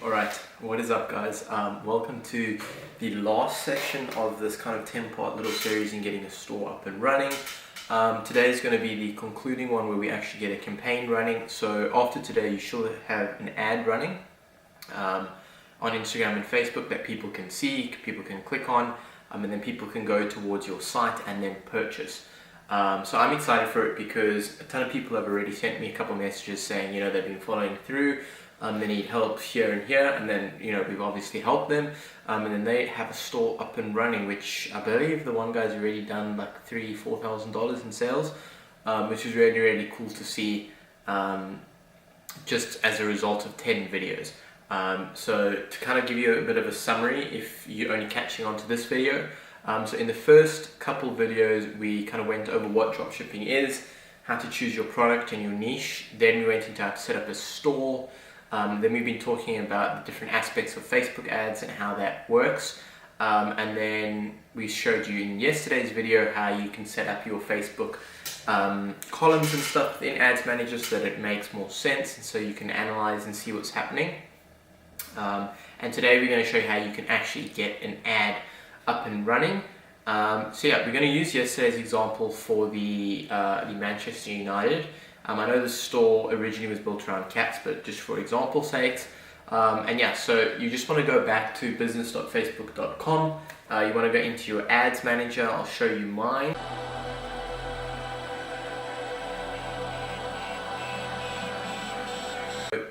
Alright, what is up guys? Welcome to the last section of this kind of 10-part little series in getting a store up and running. Today is going to be the concluding one where we actually get a campaign running. So after today you should have an ad running on Instagram and Facebook that people can see, people can click on, and then people can go towards your site and then purchase. So I'm excited for it because a ton of people have already sent me a couple of messages saying, they've been following through. They need help here and here, and then we've obviously helped them, and then they have a store up and running, which I believe the one guy's already done like $3,000-4,000 in sales, which is really cool to see, just as a result of 10 videos. So to kind of give you a bit of a summary, if you're only catching on to this video, so in the first couple videos we kind of went over what dropshipping is, how to choose your product and your niche. Then we went into how to set up a store. Then we've been talking about the different aspects of Facebook ads and how that works. And then we showed you in yesterday's video how you can set up your Facebook columns and stuff in Ads Manager so that it makes more sense and so you can analyze and see what's happening. And today we're going to show you how you can actually get an ad up and running. So yeah, we're going to use yesterday's example for the Manchester United. I know the store originally was built around cats, but just for example's sake. And yeah, so you just want to go back to business.facebook.com. You want to go into your ads manager. I'll show you mine.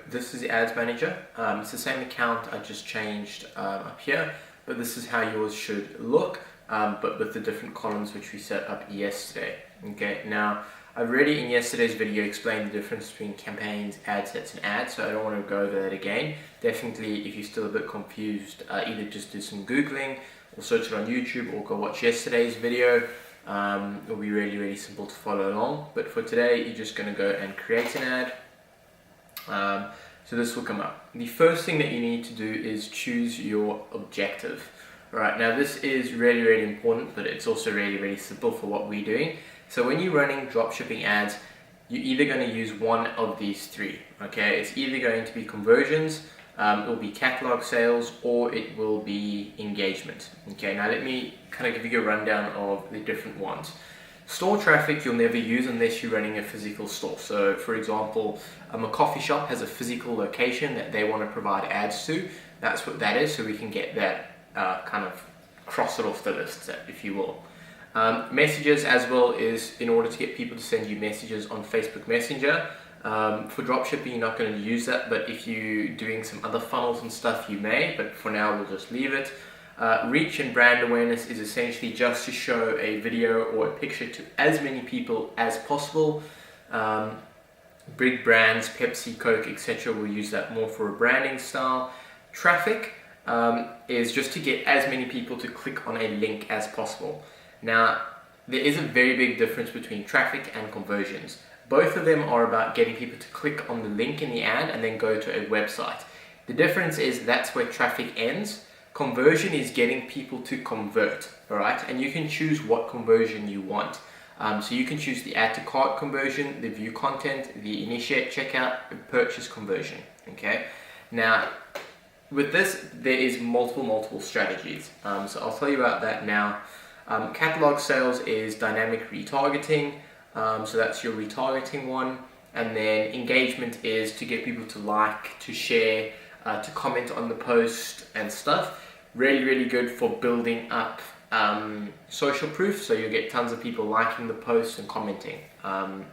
This is the ads manager. It's the same account I just changed up here, but this is how yours should look, but with the different columns which we set up yesterday. Okay, now I've already in yesterday's video explained the difference between campaigns, ad sets and ads, so I don't want to go over that again. Definitely, if you're still a bit confused, either just do some Googling or search it on YouTube or go watch yesterday's video. It'll be really simple to follow along. But for today, you're just going to go and create an ad. So this will come up. The first thing that you need to do is choose your objective. Right, now this is really important, but it's also really simple for what we're doing. So when you're running dropshipping ads, you're either going to use one of these three. Okay, it's either going to be conversions, it will be catalog sales, or it will be engagement. Okay, now let me kind of give you a rundown of the different ones. Store traffic you'll never use unless you're running a physical store. So for example, a coffee shop has a physical location that they want to provide ads to. That's what that is, so we can get that kind of cross it off the list, if you will. Messages as well is in order to get people to send you messages on Facebook Messenger. For dropshipping you're not going to use that, but if you're doing some other funnels and stuff you may, but for now we'll just leave it. Reach and brand awareness is essentially just to show a video or a picture to as many people as possible. Big brands, Pepsi, Coke, etc. will use that more for a branding style. Traffic is just to get as many people to click on a link as possible. Now, there is a very big difference between traffic and conversions. Both of them are about getting people to click on the link in the ad and then go to a website. The difference is that's where traffic ends. Conversion is getting people to convert, all right? And you can choose what conversion you want. So you can choose the add to cart conversion, the view content, the initiate checkout, the purchase conversion, okay? Now, with this, there is multiple strategies. So I'll tell you about that now. Catalog sales is dynamic retargeting, so that's your retargeting one. And then engagement is to get people to like, to share, to comment on the post and stuff. Really good for building up social proof, so you'll get tons of people liking the post and commenting. So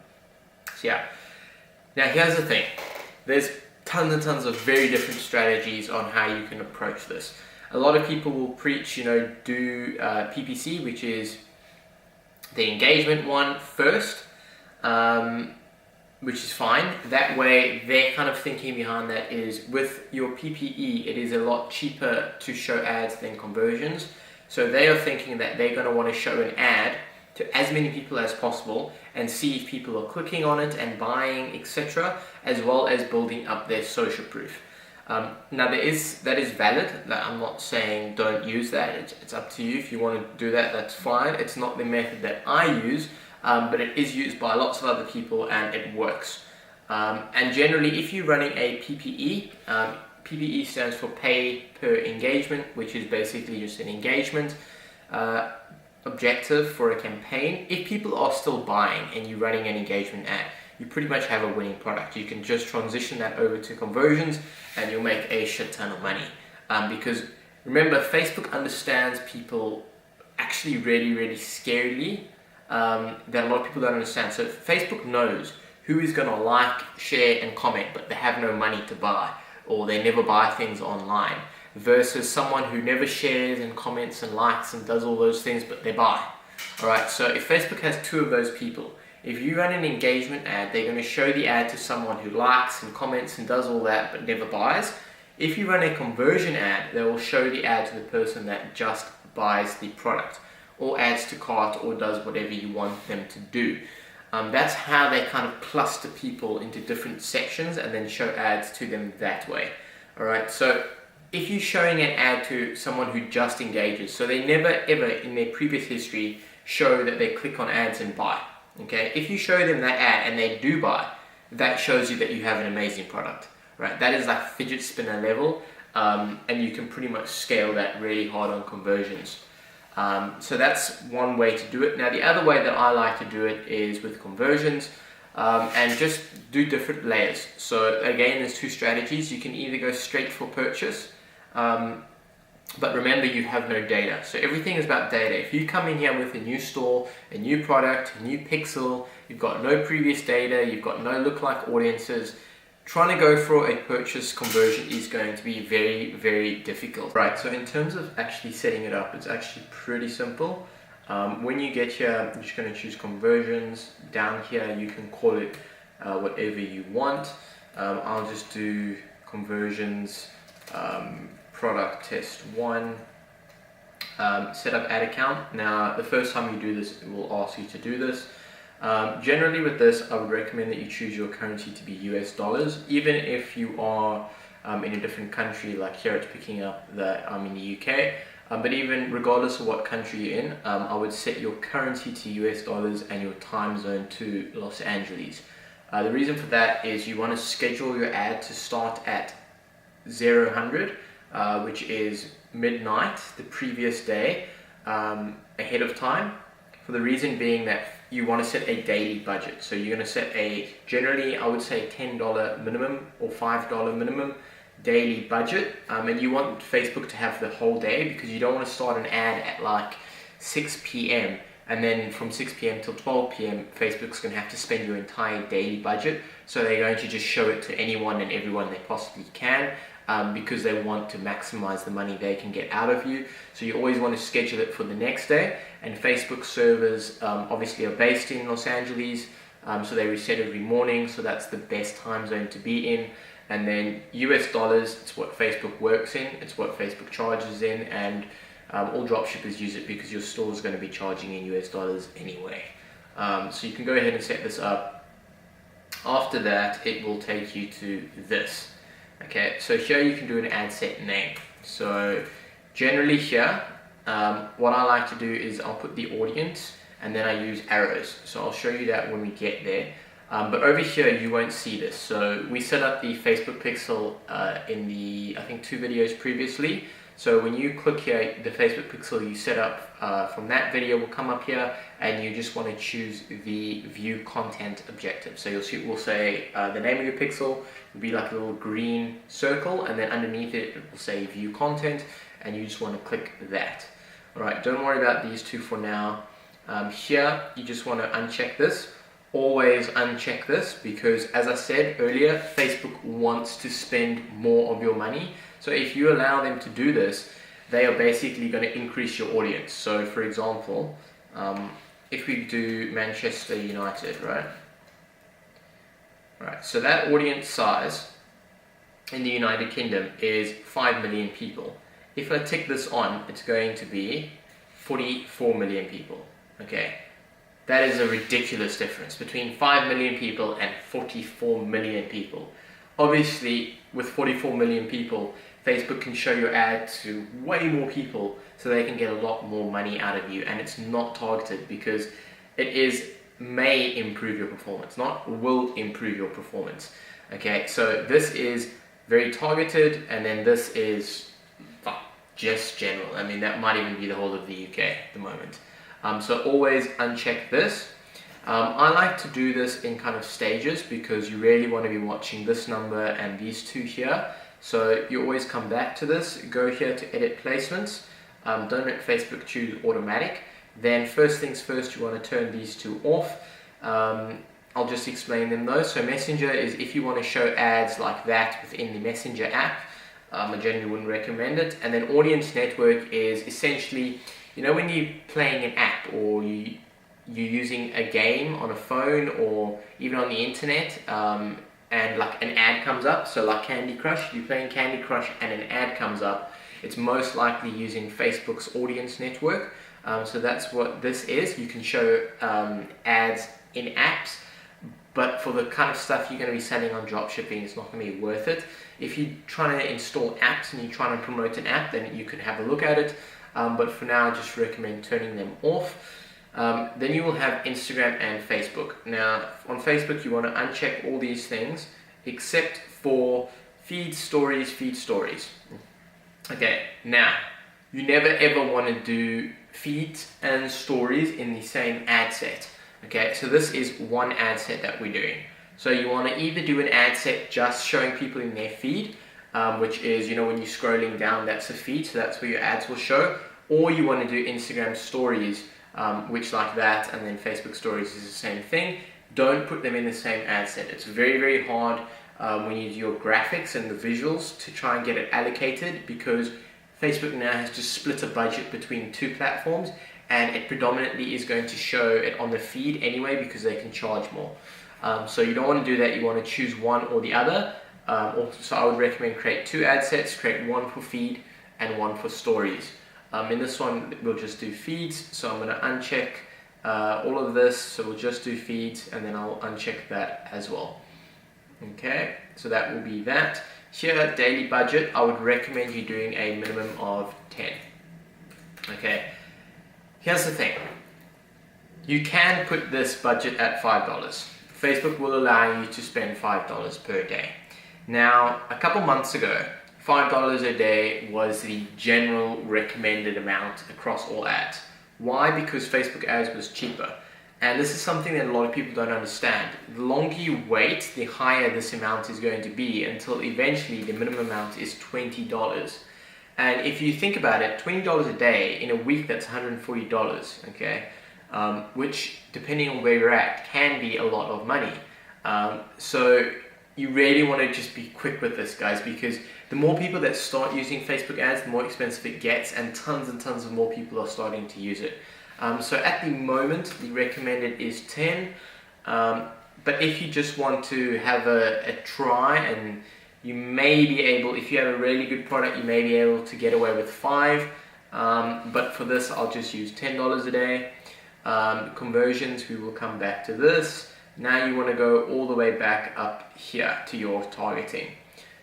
yeah. Now here's the thing. There's tons and tons of very different strategies on how you can approach this. A lot of people will preach, do PPC, which is the engagement one first, which is fine. That way, their kind of thinking behind that is with your PPE, it is a lot cheaper to show ads than conversions. So they are thinking that they're going to want to show an ad to as many people as possible and see if people are clicking on it and buying, etc., as well as building up their social proof. Now that is valid. I'm not saying don't use that. It's up to you. If you want to do that, that's fine. It's not the method that I use, but it is used by lots of other people and it works. And generally, if you're running a PPE, PPE stands for pay per engagement, which is basically just an engagement objective for a campaign. If people are still buying and you're running an engagement ad, you pretty much have a winning product. You can just transition that over to conversions and you'll make a shit ton of money. Because remember, Facebook understands people actually really scarily, that a lot of people don't understand. So Facebook knows who is going to like, share and comment, but they have no money to buy, or they never buy things online, versus someone who never shares and comments and likes and does all those things, but they buy. Alright, so if Facebook has two of those people, if you run an engagement ad, they're going to show the ad to someone who likes and comments and does all that, but never buys. If you run a conversion ad, they will show the ad to the person that just buys the product, or adds to cart, or does whatever you want them to do. That's how they kind of cluster people into different sections and then show ads to them that way. Alright, so if you're showing an ad to someone who just engages, so they never ever in their previous history show that they click on ads and buy. Okay, if you show them that ad and they do buy, that shows you that you have an amazing product. Right, that is like fidget spinner level, and you can pretty much scale that really hard on conversions. So that's one way to do it. Now the other way that I like to do it is with conversions, and just do different layers. So again, there's two strategies. You can either go straight for purchase, but remember, you have no data. So everything is about data. If you come in here with a new store, a new product, a new pixel, you've got no previous data, you've got no lookalike audiences, trying to go for a purchase conversion is going to be very difficult. Right, so in terms of actually setting it up, it's actually pretty simple. When you get here, you're just going to choose conversions. Down here, you can call it whatever you want. I'll just do conversions, product test 1, set up ad account. Now, the first time you do this, it will ask you to do this. Generally with this, I would recommend that you choose your currency to be US dollars, even if you are in a different country. Like here it's picking up that I'm in the UK, but even regardless of what country you're in, I would set your currency to US dollars and your time zone to Los Angeles. The reason for that is you want to schedule your ad to start at 0000, which is midnight the previous day, ahead of time, for the reason being that you want to set a daily budget. So you're going to set a, generally I would say $10 minimum or $5 minimum daily budget, and you want Facebook to have the whole day, because you don't want to start an ad at like 6 p.m. and then from 6 p.m. till 12 p.m. Facebook's going to have to spend your entire daily budget. So they're going to just show it to anyone and everyone they possibly can, because they want to maximize the money they can get out of you. So you always want to schedule it for the next day, and Facebook servers obviously are based in Los Angeles, so they reset every morning, so that's the best time zone to be in. And then US dollars, it's what Facebook works in, it's what Facebook charges in, and all dropshippers use it because your store is going to be charging in US dollars anyway. So you can go ahead and set this up. After that, it will take you to this. Okay, so here you can do an ad set name. So generally here, what I like to do is I'll put the audience and then I use arrows. So I'll show you that when we get there. But over here you won't see this. So we set up the Facebook pixel in the, I think, 2 videos previously. So when you click here, the Facebook pixel you set up from that video will come up here, and you just want to choose the view content objective. So you'll see, we'll say the name of your pixel will be like a little green circle, and then underneath it, it will say view content, and you just want to click that. Alright, don't worry about these two for now. Here, you just want to uncheck this. Always uncheck this, because as I said earlier, Facebook wants to spend more of your money. So if you allow them to do this, they are basically going to increase your audience. So for example, if we do Manchester United, right? Right, so that audience size in the United Kingdom is 5 million people. If I tick this on, it's going to be 44 million people. Okay, that is a ridiculous difference between 5 million people and 44 million people. Obviously, with 44 million people, Facebook can show your ad to way more people, so they can get a lot more money out of you, and it's not targeted because it may improve your performance, not will improve your performance. Okay, so this is very targeted, and then this is just general. I mean, that might even be the whole of the UK at the moment. So always uncheck this. I like to do this in kind of stages because you really want to be watching this number and these two here. So you always come back to this, go here to edit placements, don't let Facebook choose automatic. Then first things first, you want to turn these two off. I'll just explain them though. So Messenger is if you want to show ads like that within the Messenger app. I generally wouldn't recommend it. And then Audience Network is essentially, you know, when you're playing an app or you're using a game on a phone or even on the internet, and like an ad comes up, so like Candy Crush, you're playing Candy Crush and an ad comes up, it's most likely using Facebook's Audience Network. So that's what this is. You can show ads in apps, but for the kind of stuff you're going to be selling on dropshipping, it's not going to be worth it. If you're trying to install apps and you're trying to promote an app, then you can have a look at it, but for now I just recommend turning them off. Then you will have Instagram and Facebook. Now on Facebook you want to uncheck all these things except for feed stories. Okay, now you never ever want to do feeds and stories in the same ad set. Okay, so this is one ad set that we're doing. So you want to either do an ad set just showing people in their feed, which is, you know, when you're scrolling down, that's a feed, so that's where your ads will show, or you want to do Instagram stories, which like that, and then Facebook stories is the same thing. Don't put them in the same ad set. It's very, very hard when you do your graphics and the visuals to try and get it allocated, because Facebook now has just split a budget between two platforms, and it predominantly is going to show it on the feed anyway because they can charge more. So you don't want to do that. You want to choose one or the other. So I would recommend create two ad sets, create one for feed and one for stories. In this one we'll just do feeds, so I'm going to uncheck all of this, so we'll just do feeds and then I'll uncheck that as well. Okay, so that will be that. Here, daily budget, I would recommend you doing a minimum of 10. Okay, here's the thing. You can put this budget at $5. Facebook will allow you to spend $5 per day. Now, a couple months ago, $5 a day was the general recommended amount across all ads. Why? Because Facebook ads was cheaper. And this is something that a lot of people don't understand. The longer you wait, the higher this amount is going to be, until eventually the minimum amount is $20. And if you think about it, $20 a day in a week, that's $140, okay? Which, depending on where you're at, can be a lot of money. So you really want to just be quick with this, guys, because the more people that start using Facebook ads, the more expensive it gets, and tons of more people are starting to use it. So at the moment, the recommended is 10. But if you just want to have a try, and you may be able, if you have a really good product, you may be able to get away with 5. But for this, I'll just use $10 a day. Conversions, we will come back to this. Now you want to go all the way back up here to your targeting.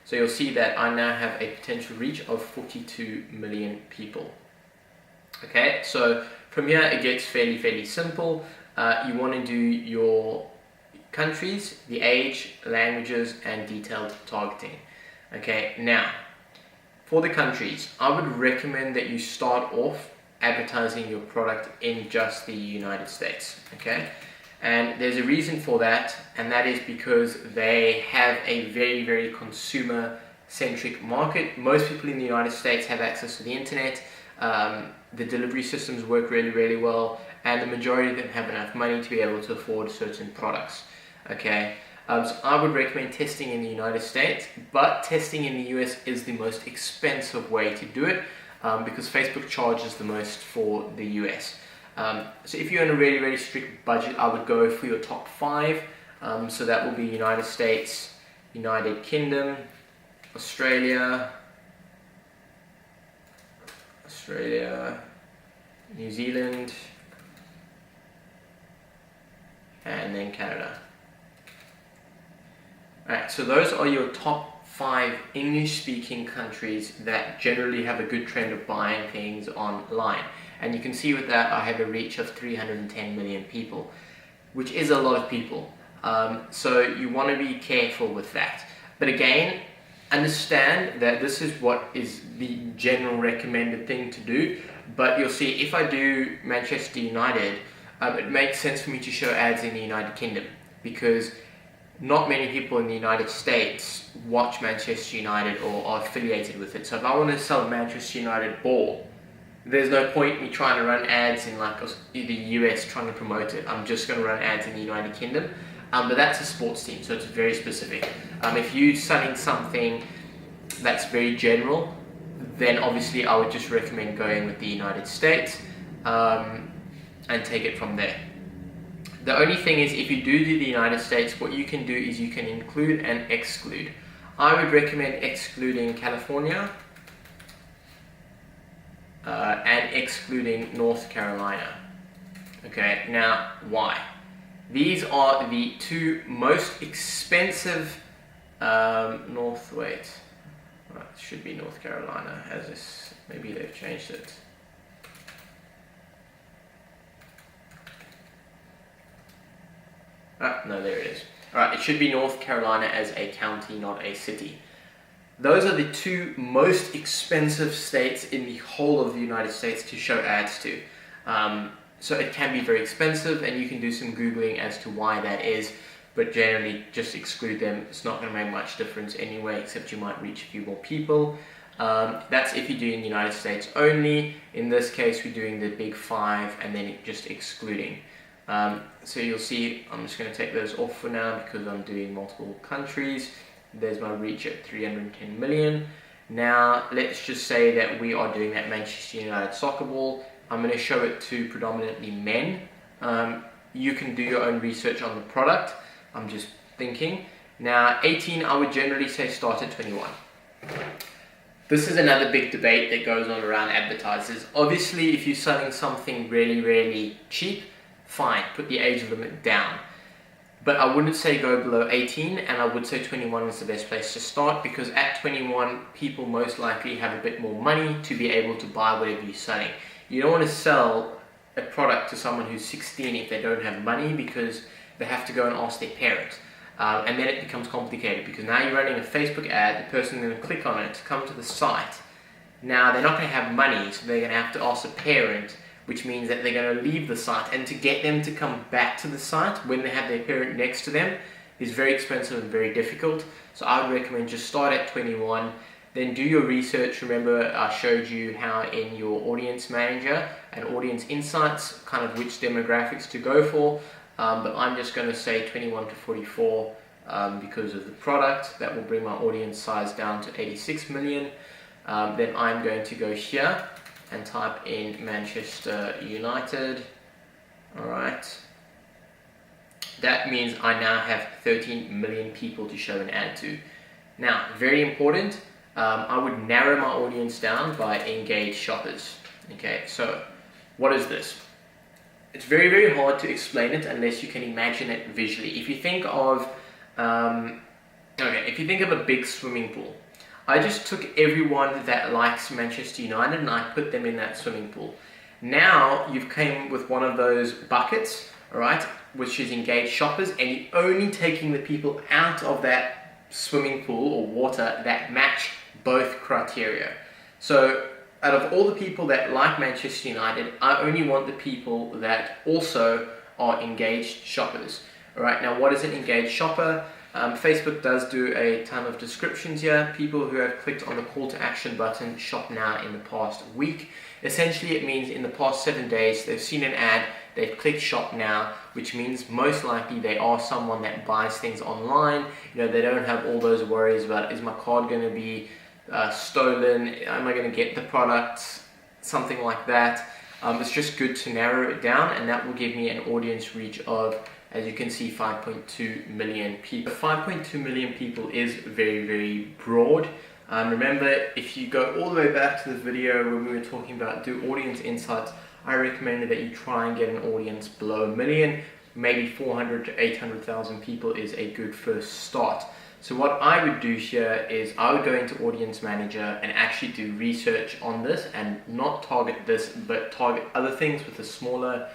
So you'll see that I now have a potential reach of 42 million people. Okay, so from here it gets fairly simple. You want to do your countries, the age, languages, and detailed targeting. Okay, now for the countries, I would recommend that you start off advertising your product in just the United States. Okay, and there's a reason for that, and that is because they have a very consumer centric market. Most people in the United States have access to the internet. The delivery systems work really well, and the majority of them have enough money to be able to afford certain products. Okay, so I would recommend testing in the United States, but testing in the US is the most expensive way to do it, because Facebook charges the most for the US. So if you're in a really strict budget, I would go for your top 5. So that will be United States, United Kingdom, Australia, New Zealand, and then Canada. Alright, so those are your top 5 English-speaking countries that generally have a good trend of buying things online. And you can see with that, I have a reach of 310 million people, which is a lot of people. So you want to be careful with that. But again, understand that this is what is the general recommended thing to do, but you'll see if I do Manchester United, it makes sense for me to show ads in the United Kingdom, because not many people in the United States watch Manchester United or are affiliated with it. So if I want to sell a Manchester United ball, there's no point me trying to run ads in like the US trying to promote it. I'm just going to run ads in the United Kingdom. But that's a sports team, so it's very specific. If you're selling something that's very general, then obviously I would just recommend going with the United States and take it from there. The only thing is, if you do the United States, what you can do is you can include and exclude. I would recommend excluding California and excluding North Carolina. Okay, now why? These are the two most expensive it should be North Carolina, as this, maybe they've changed it. No, there it is. Alright, it should be North Carolina as a county, not a city. Those are the two most expensive states in the whole of the United States to show ads to. So it can be very expensive, and you can do some Googling as to why that is, but generally just exclude them. It's not going to make much difference anyway, except you might reach a few more people. That's if you're doing the United States only. In this case, we're doing the big five and then just excluding. So you'll see, I'm just going to take those off for now because I'm doing multiple countries. There's my reach at 310 million. Now, let's just say that we are doing that Manchester United soccer ball. I'm going to show it to predominantly men. You can do your own research on the product. I'm just thinking. Now, 18, I would generally say start at 21. This is another big debate that goes on around advertisers. Obviously, if you're selling something really, really cheap, fine, put the age limit down. But I wouldn't say go below 18, and I would say 21 is the best place to start, because at 21, people most likely have a bit more money to be able to buy whatever you're selling. You don't want to sell a product to someone who's 16 if they don't have money, because they have to go and ask their parents. And then it becomes complicated, because now you're running a Facebook ad, the person's going to click on it to come to the site. Now they're not going to have money, so they're going to have to ask a parent, which means that they're going to leave the site, and to get them to come back to the site when they have their parent next to them is very expensive and very difficult. So I would recommend just start at 21, then do your research. Remember, I showed you how in your audience manager and audience insights, kind of which demographics to go for, but I'm just going to say 21 to 44 because of the product. That will bring my audience size down to 86 million. Then I'm going to go here and type in Manchester United. Alright. That means I now have 13 million people to show an ad to. Now, very important, I would narrow my audience down by engaged shoppers. Okay, so what is this? It's very, very hard to explain it unless you can imagine it visually. If you think of, if you think of a big swimming pool, I just took everyone that likes Manchester United and I put them in that swimming pool. Now you've came with one of those buckets, all right, which is engaged shoppers, and you're only taking the people out of that swimming pool or water that match both criteria. So out of all the people that like Manchester United, I only want the people that also are engaged shoppers. All right, now what is an engaged shopper? Facebook does do a ton of descriptions here. People who have clicked on the call to action button, shop now, in the past week. Essentially, it means in the past 7 days, they've seen an ad, they've clicked shop now, which means most likely they are someone that buys things online. You know, they don't have all those worries about, is my card going to be stolen? Am I going to get the product? Something like that. It's just good to narrow it down, and that will give me an audience reach of, as you can see, 5.2 million people. 5.2 million people is very, very broad. Remember, if you go all the way back to the video where we were talking about do audience insights, I recommended that you try and get an audience below a million. Maybe 400 to 800,000 people is a good first start. So what I would do here is I would go into Audience Manager and actually do research on this, and not target this, but target other things with a smaller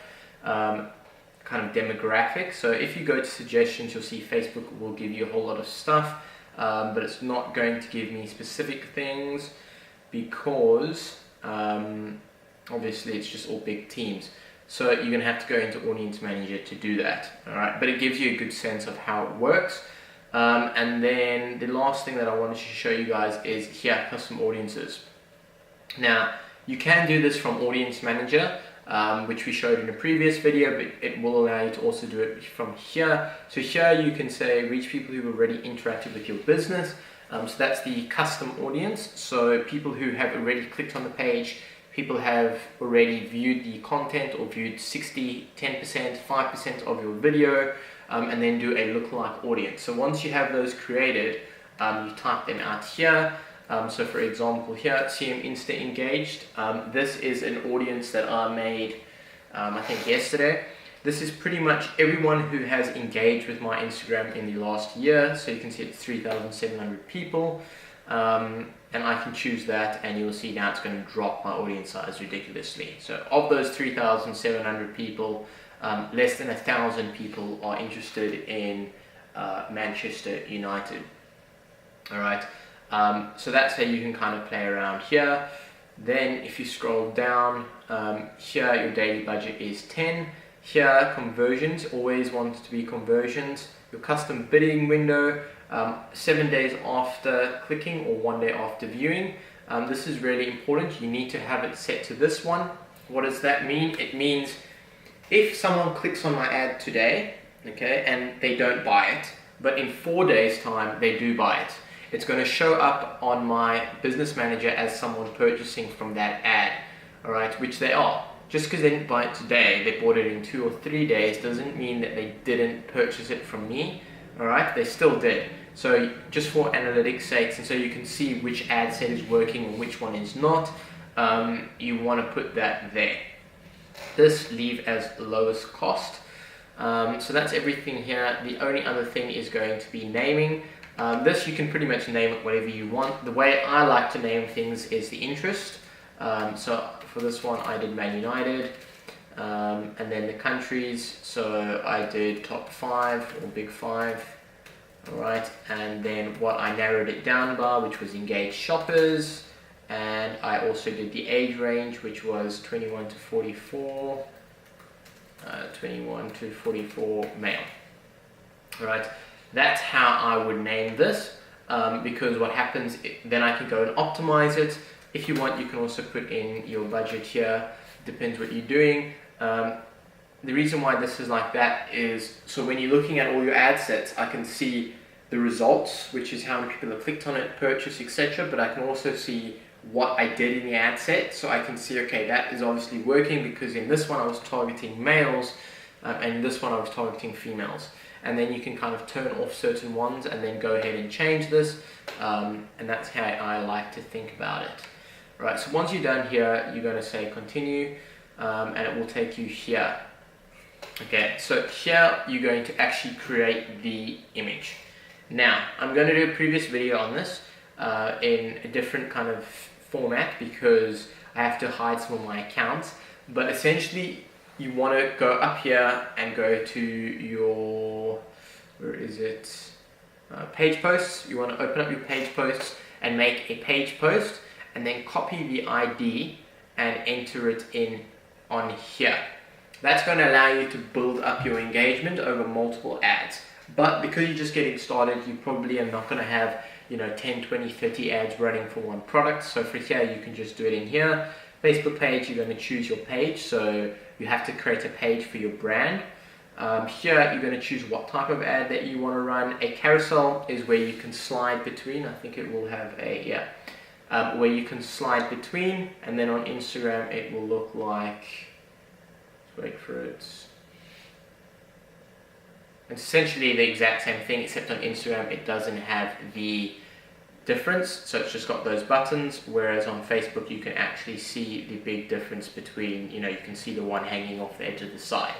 kind of demographic. So if you go to suggestions, you'll see Facebook will give you a whole lot of stuff. but it's not going to give me specific things because obviously it's just all big teams. So you're going to have to go into Audience Manager to do that, all right? But it gives you a good sense of how it works. And then the last thing that I wanted to show you guys is here, custom audiences. Now, you can do this from Audience Manager, which we showed in a previous video, but it will allow you to also do it from here. So here you can say reach people who've already interacted with your business. So that's the custom audience. So people who have already clicked on the page, people have already viewed the content or viewed 60, 10%, 5% of your video, and then do a lookalike audience. So once you have those created, you type them out here. So for example here, CM Insta Engaged. This is an audience that I made, I think yesterday. This is pretty much everyone who has engaged with my Instagram in the last year. So you can see it's 3,700 people. And I can choose that, and you'll see now it's going to drop my audience size ridiculously. So of those 3,700 people, less than 1,000 people are interested in Manchester United. All right. So that's how you can kind of play around here. Then if you scroll down, here your daily budget is 10. Here conversions, always want it to be conversions. Your custom bidding window, 7 days after clicking or 1 day after viewing. This is really important. You need to have it set to this one. What does that mean? It means if someone clicks on my ad today, okay, and they don't buy it, but in 4 days time they do buy it, it's going to show up on my business manager as someone purchasing from that ad, all right, which they are. Just because they didn't buy it today, they bought it in 2 or 3 days, doesn't mean that they didn't purchase it from me, all right? They still did. So just for analytics sakes, and so you can see which ad set is working and which one is not, you want to put that there. This leave as lowest cost. So that's everything here. The only other thing is going to be naming. This you can pretty much name it whatever you want. The way I like to name things is the interest. So for this one I did Man United, and then the countries, so I did top 5 or big 5, alright, and then what I narrowed it down by, which was engaged shoppers, and I also did the age range, which was 21 to 44, 21 to 44 male. Alright, that's how I would name this, because what happens, then I can go and optimize it. If you want, you can also put in your budget here. Depends what you're doing. The reason why this is like that is, so when you're looking at all your ad sets, I can see the results, which is how many people have clicked on it, purchased, etc. But I can also see what I did in the ad set. So I can see, okay, that is obviously working because in this one I was targeting males, and in this one I was targeting females. And then you can kind of turn off certain ones and then go ahead and change this. And that's how I like to think about it. Right, so once you're done here, you're going to say continue, and it will take you here. Okay, so here you're going to actually create the image. Now, I'm going to do a previous video on this in a different kind of format because I have to hide some of my accounts. But essentially, you want to go up here and go to your, where is it? Page posts. You want to open up your page posts and make a page post, and then copy the ID and enter it in on here. That's going to allow you to build up your engagement over multiple ads. But because you're just getting started, you probably are not going to have 10, 20, 30 ads running for one product. So for here, you can just do it in here. Facebook page, you're going to choose your page. So you have to create a page for your brand. Here, you're going to choose what type of ad that you want to run. A carousel is where you can slide between. I think it will have a, where you can slide between, and then on Instagram it will look like, let's wait for it, it's essentially the exact same thing, except on Instagram it doesn't have the difference, so it's just got those buttons, whereas on Facebook you can actually see the big difference between, you can see the one hanging off the edge of the side.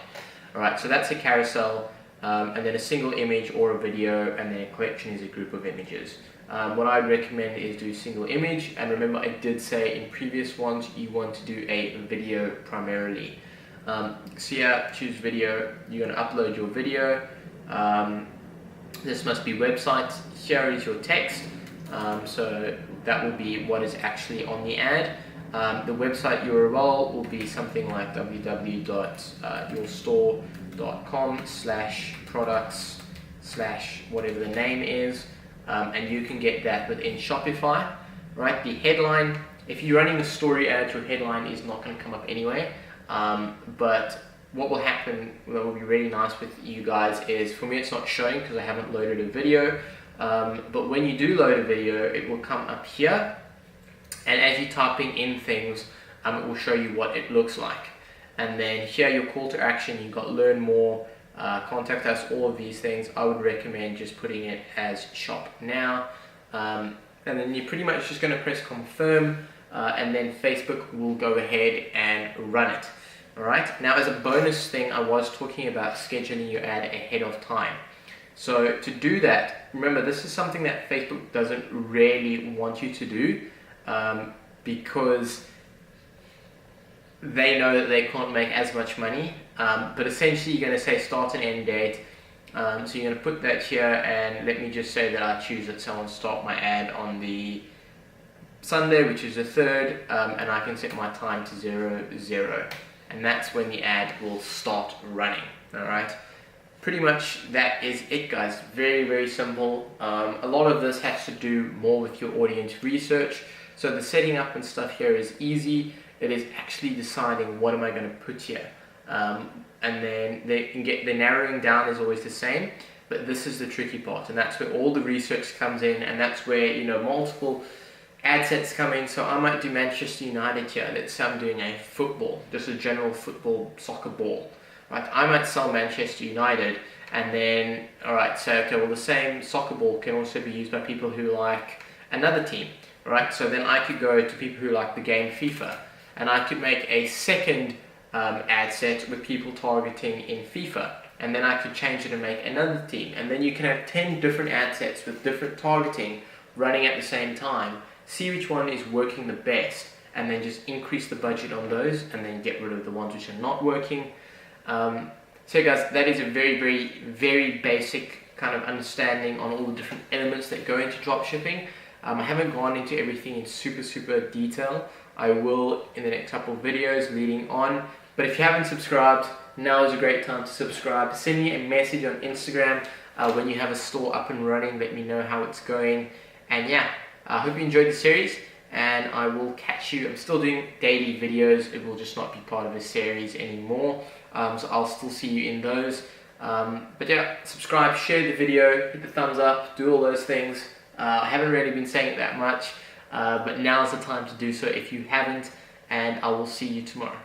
Alright, so that's a carousel, and then a single image or a video, and then a collection is a group of images. What I'd recommend is do single image, and remember I did say in previous ones you want to do a video primarily. So here, choose video, you're going to upload your video. This must be website here is your text. So that will be what is actually on the ad. The website URL will be something like www.yourstore.com/products/whatever the name is, and you can get that within Shopify, right? The headline, if you're running a story ad, your headline is not going to come up anyway, but what will happen, that will be really nice with you guys, is for me it's not showing because I haven't loaded a video, but when you do load a video, it will come up here, and as you're typing in things, it will show you what it looks like. And then here, your call to action, you've got learn more, contact us, all of these things. I would recommend just putting it as shop now, and then you're pretty much just going to press confirm, and then Facebook will go ahead and run it. Alright, now as a bonus thing, I was talking about scheduling your ad ahead of time. So to do that, remember, this is something that Facebook doesn't really want you to do, because they know that they can't make as much money, but essentially you're going to say start and end date. So you're going to put that here, and let me just say that I choose that someone start my ad on the Sunday, which is the 3rd, and I can set my time to 00, and that's when the ad will start running. Alright, pretty much that is it, guys. Very, very simple. A lot of this has to do more with your audience research. So the setting up and stuff here is easy. It is actually deciding what am I going to put here, and then the narrowing down is always the same, but this is the tricky part, and that's where all the research comes in, and that's where, you know, multiple ad sets come in. So I might do Manchester United here. Let's say I'm doing a football, just a general football soccer ball, right? I might sell Manchester United, and then alright, say okay, well the same soccer ball can also be used by people who like another team. Right, so then I could go to people who like the game FIFA, and I could make a second ad set with people targeting in FIFA, and then I could change it and make another team, and then you can have 10 different ad sets with different targeting running at the same time, see which one is working the best, and then just increase the budget on those, and then get rid of the ones which are not working. So guys, that is a very, very, very basic kind of understanding on all the different elements that go into dropshipping. I haven't gone into everything in super detail. I will in the next couple of videos leading on. But if you haven't subscribed, now is a great time to subscribe. Send me a message on Instagram when you have a store up and running. Let me know how it's going. And yeah, I hope you enjoyed the series, and I will catch you. I'm still doing daily videos. It will just not be part of a series anymore. So I'll still see you in those. But yeah, subscribe, share the video, hit the thumbs up, do all those things. I haven't really been saying it that much, but now's the time to do so if you haven't, and I will see you tomorrow.